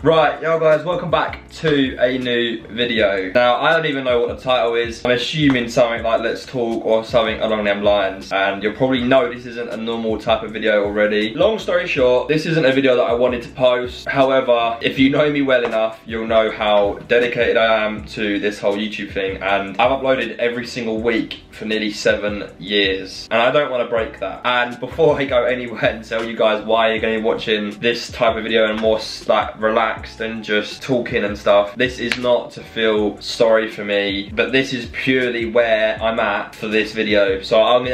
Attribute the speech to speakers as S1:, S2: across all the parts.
S1: Right, yo guys, welcome back to a new video. Now, I don't even know what the title is. I'm assuming something like Let's Talk or something along them lines. And you'll probably know this isn't a normal type of video already. Long story short, this isn't a video that I wanted to post. However, if you know me well enough, you'll know how dedicated I am to this whole YouTube thing. And I've uploaded every single week for nearly 7 years. And I don't want to break that. And before I go anywhere and tell you guys why you're going to be watching this type of video and more like relaxed and just talking and stuff, this is not to feel sorry for me, but this is purely where I'm at for this video. So I'm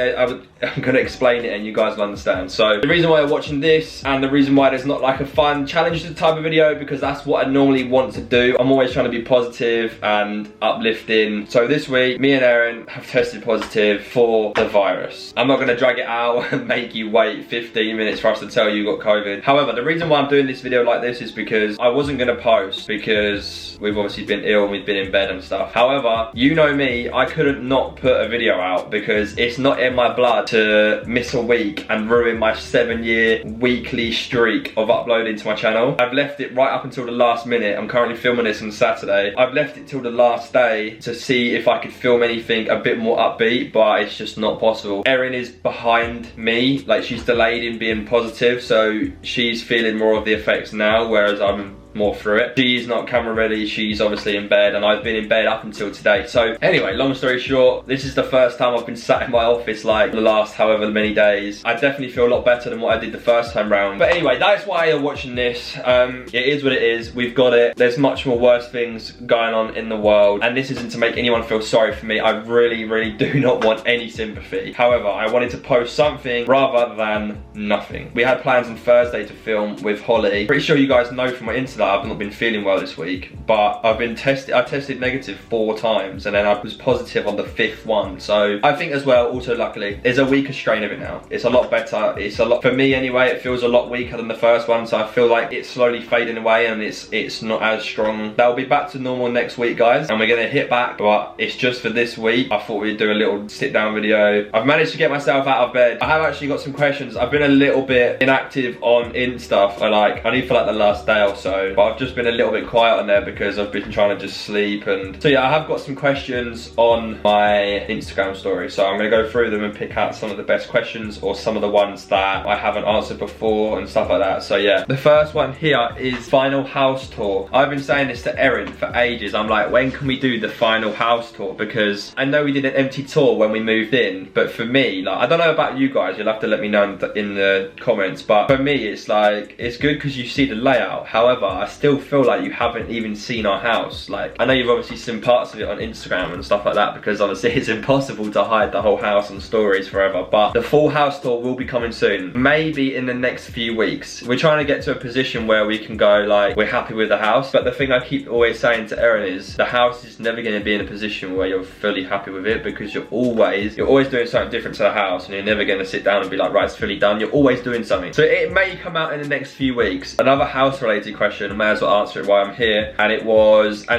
S1: gonna explain it and you guys will understand. So the reason why you're watching this and the reason why there's not like a fun challenge type of video, because that's what I normally want to do. I'm always trying to be positive and uplifting. So this week, me and Erin have tested positive for the virus. I'm not gonna drag it out and make you wait 15 minutes for us to tell you got COVID. However, the reason why I'm doing this video like this is because I wasn't gonna post because we've obviously been ill and we've been in bed and stuff. However, you know me, I couldn't not put a video out because it's not in my blood to miss a week and ruin my 7-year weekly streak of uploading to my channel. I've left it right up until the last minute. I'm currently filming this on Saturday. I've left it till the last day to see if I could film anything a bit more upbeat, but it's just not possible. Erin is behind me, like she's delayed in being positive, so she's feeling more of the effects now, whereas I'm more through it. She's not camera ready, she's obviously in bed, and I've been in bed up until today. So anyway, long story short, this is the first time I've been sat in my office like the last however many days. I definitely feel a lot better than what I did the first time round. But anyway, that's why you're watching this. It is what it is, we've got it. There's much more worse things going on in the world, and this isn't to make anyone feel sorry for me. I really do not want any sympathy. However, I wanted to post something rather than nothing. We had plans on Thursday to film with Holly. Pretty sure you guys know from my Insta I've not been feeling well this week, but I tested negative 4 times and then I was positive on the 5th one. So I think as well, also luckily, there's a weaker strain of it now. It's a lot better. It's a lot, for me anyway, it feels a lot weaker than the first one. So I feel like it's slowly fading away and it's not as strong. That'll be back to normal next week, guys, and we're gonna hit back, but it's just for this week. I thought we'd do a little sit down video. I've managed to get myself out of bed. I have actually got some questions. I've been a little bit inactive on Insta for like, only for like the last day or so, but I've just been a little bit quiet on there because I've been trying to just sleep. And so yeah, I have got some questions on my Instagram story, so I'm gonna go through them and pick out some of the best questions or some of the ones that I haven't answered before and stuff like that. So yeah, the first one here is final house tour. I've been saying this to Erin for ages. I'm like, when can we do the final house tour? Because I know we did an empty tour when we moved in, but for me, like, I don't know about you guys, you'll have to let me know in the comments, but for me it's like, it's good because you see the layout. However, I still feel like you haven't even seen our house. Like, I know you've obviously seen parts of it on Instagram and stuff like that, because obviously it's impossible to hide the whole house on stories forever, but the full house tour will be coming soon, maybe in the next few weeks. We're trying to get to a position where we can go like, we're happy with the house, but the thing I keep always saying to Erin is the house is never going to be in a position where you're fully happy with it, because you're always doing something different to the house, and you're never going to sit down and be like, right, it's fully done. You're always doing something. So it may come out in the next few weeks. Another house related question, I may as well answer it while I'm here, and it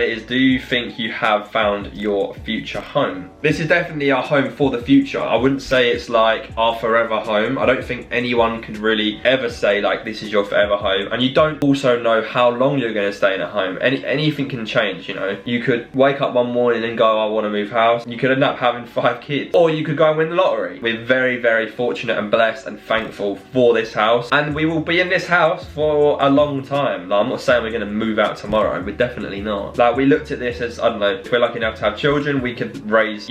S1: is, do you think you have found your future home? This is definitely our home for the future. I wouldn't say it's like our forever home. I don't think anyone could really ever say like, this is your forever home, and you don't also know how long you're going to stay in a home. Anything can change, you know. You could wake up one morning and go, I want to move house. You could end up having 5 kids, or you could go and win the lottery. We're very fortunate and blessed and thankful for this house, and we will be in this house for a long time. Like, I'm not saying we're going to move out tomorrow, we're definitely not. Like, we looked at this as, I don't know, if we're lucky enough to have children, you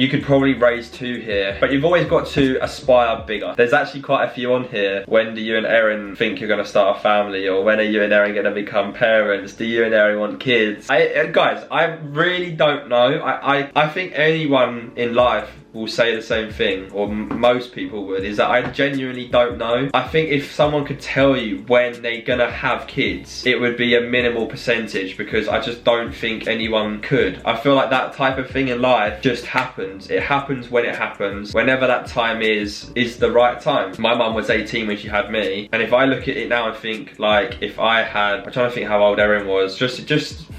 S1: could probably raise 2 here, but you've always got to aspire bigger. There's actually quite a few on here. When do you and Erin think you're going to start a family? Or when are you and Erin going to become parents? Do you and Erin want kids? Guys, I really don't know. I think anyone in life will say the same thing, or most people would, is that I genuinely don't know. I think if someone could tell you when they're gonna have kids, it would be a minimal percentage, because I just don't think anyone could. I feel like that type of thing in life just happens. It happens when it happens. Whenever that time is the right time. My mum was 18 when she had me, and if I look at it now and think, like, if I'm trying to think how old Erin was, just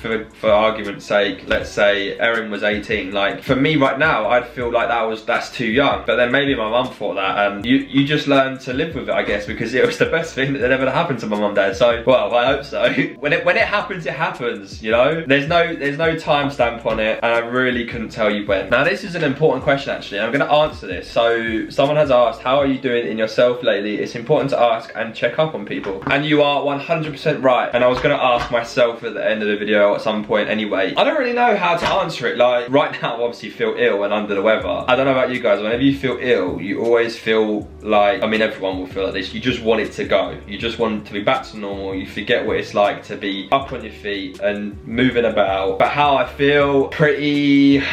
S1: for argument's sake, let's say Erin was 18, like, for me right now, I'd feel like that that's too young. But then maybe my mum thought that, and you just learn to live with it, I guess, because it was the best thing that ever happened to my mum and dad. So, well, I hope so. When it happens, it happens, you know? There's no time stamp on it, and I really couldn't tell you when. Now, this is an important question, actually. I'm gonna answer this. So, someone has asked, how are you doing in yourself lately? It's important to ask and check up on people. And you are 100% right. And I was gonna ask myself at the end of the video at some point anyway. I don't really know how to answer it. Like, right now, I obviously feel ill and under the weather. I don't know about you guys, whenever you feel ill, you always feel like, I mean, everyone will feel like this, you just want it to go. You just want it to be back to normal. You forget what it's like to be up on your feet and moving about. But how I feel, pretty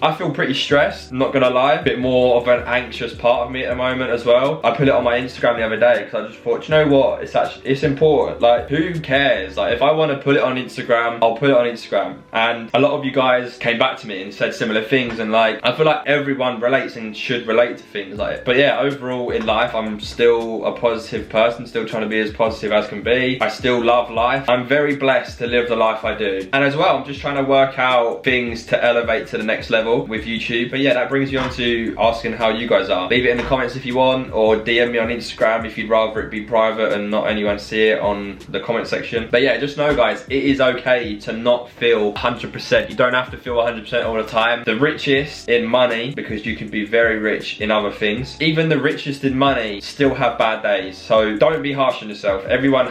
S1: I feel pretty stressed, not gonna lie. A bit more of an anxious part of me at the moment as well. I put it on my Instagram the other day because I just thought, you know what, it's important. Like, who cares? Like, if I want to put it on Instagram, I'll put it on Instagram. And a lot of you guys came back to me and said similar things, and like, I feel like everyone relates and should relate to things like it. But yeah, overall in life, I'm still a positive person, still trying to be as positive as can be. I still love life. I'm very blessed to live the life I do. And as well, I'm just trying to work out things to elevate to the next level with YouTube. But yeah, that brings you on to asking how you guys are. Leave it in the comments if you want, or DM me on Instagram if you'd rather it be private and not anyone see it on the comment section. But yeah, just know guys, it is okay to not feel 100%. You don't have to feel 100% all the time. The richest in money, because you can be very rich in other things, even the richest in money still have bad days. So don't be harsh on yourself. Everyone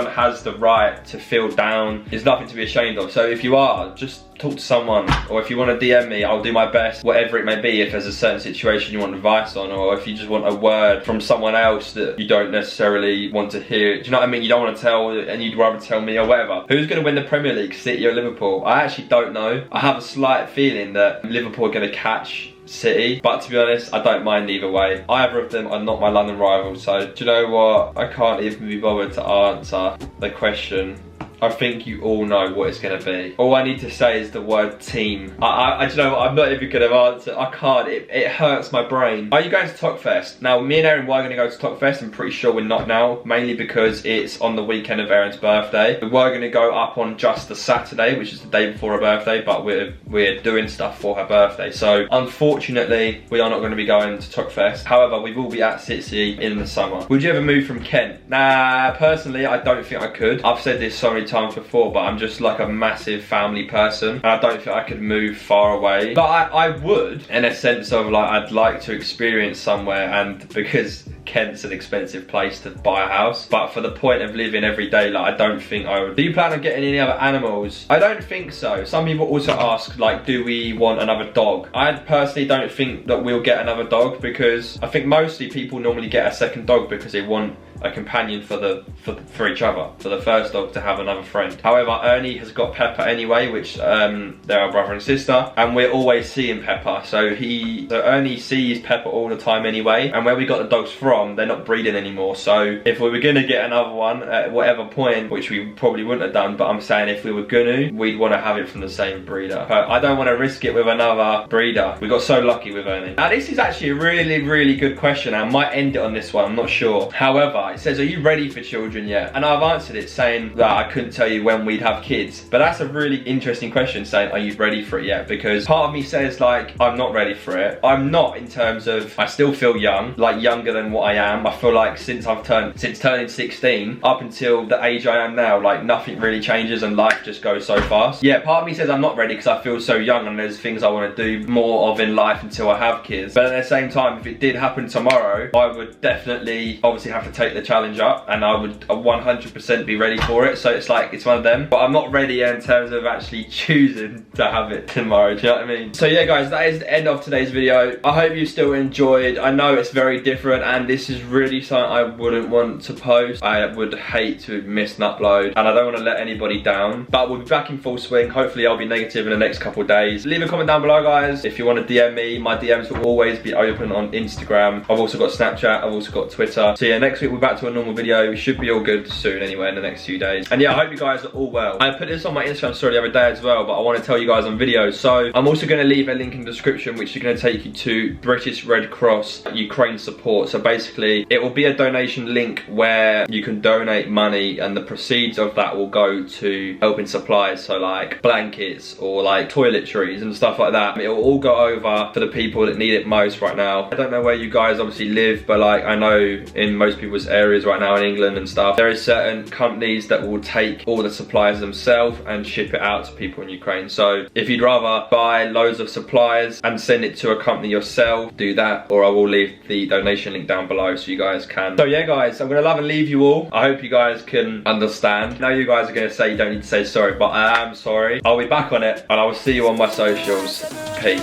S1: has the right to feel down. There's nothing to be ashamed of. So if you are, just talk to someone, or if you want to DM me, I'll do my best, whatever it may be. If there's a certain situation you want advice on, or if you just want a word from someone else that you don't necessarily want to hear, do you know what I mean? You don't want to tell and you'd rather tell me or whatever. Who's going to win the Premier League, City or Liverpool? I actually don't know. I have a slight feeling that Liverpool are going to catch City, but to be honest, I don't mind either way. Either of them are not my London rivals, so do you know what? I can't even be bothered to answer the question. I think you all know what it's going to be. All I need to say is the word team. Do you know what? I'm not even going to answer. I can't. It hurts my brain. Are you going to Topfest? Now, me and Erin were going to go to Topfest. I'm pretty sure we're not now, mainly because it's on the weekend of Erin's birthday. We were going to go up on just the Saturday, which is the day before her birthday, but we're doing stuff for her birthday. So, unfortunately, we are not going to be going to Topfest. However, we will be at City in the summer. Would you ever move from Kent? Nah, personally, I don't think I could. I've said this so many times before, but I'm just like a massive family person, and I don't think I could move far away. But I would, in a sense of like, I'd like to experience somewhere, and because Kent's an expensive place to buy a house, but for the point of living every day, like, I don't think I would. Do you plan on getting any other animals? I don't think so. Some people also ask, like, do we want another dog? I personally don't think that we'll get another dog, because I think mostly people normally get a second dog because they want a companion for each other, for the first dog to have another friend. However, Ernie has got Pepper anyway, which they're our brother and sister, and we're always seeing Pepper. So Ernie sees Pepper all the time anyway, and where we got the dogs from, they're not breeding anymore. So if we were gonna get another one at whatever point, which we probably wouldn't have done, but I'm saying if we were gonna, we'd want to have it from the same breeder. But I don't want to risk it with another breeder. We got so lucky with Ernie. Now this is actually a really good question. I might end it on this one, I'm not sure. However, it says, are you ready for children yet? And I've answered it saying that I couldn't tell you when we'd have kids. But that's a really interesting question, saying, are you ready for it yet? Because part of me says, like, I'm not ready for it. I'm not, in terms of, I still feel young, like younger than what I am. I feel like since turning 16, up until the age I am now, like nothing really changes and life just goes so fast. Yeah, part of me says I'm not ready because I feel so young and there's things I want to do more of in life until I have kids. But at the same time, if it did happen tomorrow, I would definitely obviously have to take the challenge up, and I would 100% be ready for it. So it's like, it's one of them, but I'm not ready in terms of actually choosing to have it tomorrow. Do you know what I mean? So yeah guys, that is the end of today's video. I hope you still enjoyed. I know it's very different, and this is really something I wouldn't want to post. I would hate to miss an upload, and I don't want to let anybody down, but we'll be back in full swing. Hopefully I'll be negative in the next couple of days. Leave a comment down below guys if you want to DM me. My DMs will always be open on Instagram. I've also got Snapchat, I've also got Twitter. So yeah, next week we'll be back back to a normal video. We should be all good soon anyway in the next few days. And yeah, I hope you guys are all well. I put this on my Instagram story the other day as well, but I want to tell you guys on video. So I'm also going to leave a link in the description which is going to take you to British Red Cross Ukraine support. So basically it will be a donation link where you can donate money, and the proceeds of that will go to helping supplies, so like blankets or like toiletries and stuff like that. It will all go over to the people that need it most right now. I don't know where you guys obviously live, but like I know in most people's areas right now in England and stuff, there is certain companies that will take all the supplies themselves and ship it out to people in Ukraine. So if you'd rather buy loads of supplies and send it to a company yourself, do that, or I will leave the donation link down below so you guys can. So yeah guys, I'm gonna love and leave you all. I hope you guys can understand. I know you guys are gonna say you don't need to say sorry, but I am sorry. I'll be back on it and I will see you on my socials. Peace.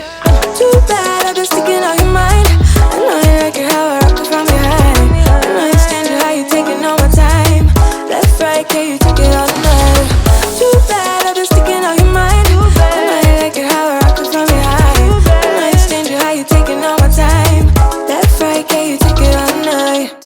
S1: Too bad, I've been sticking out your mind.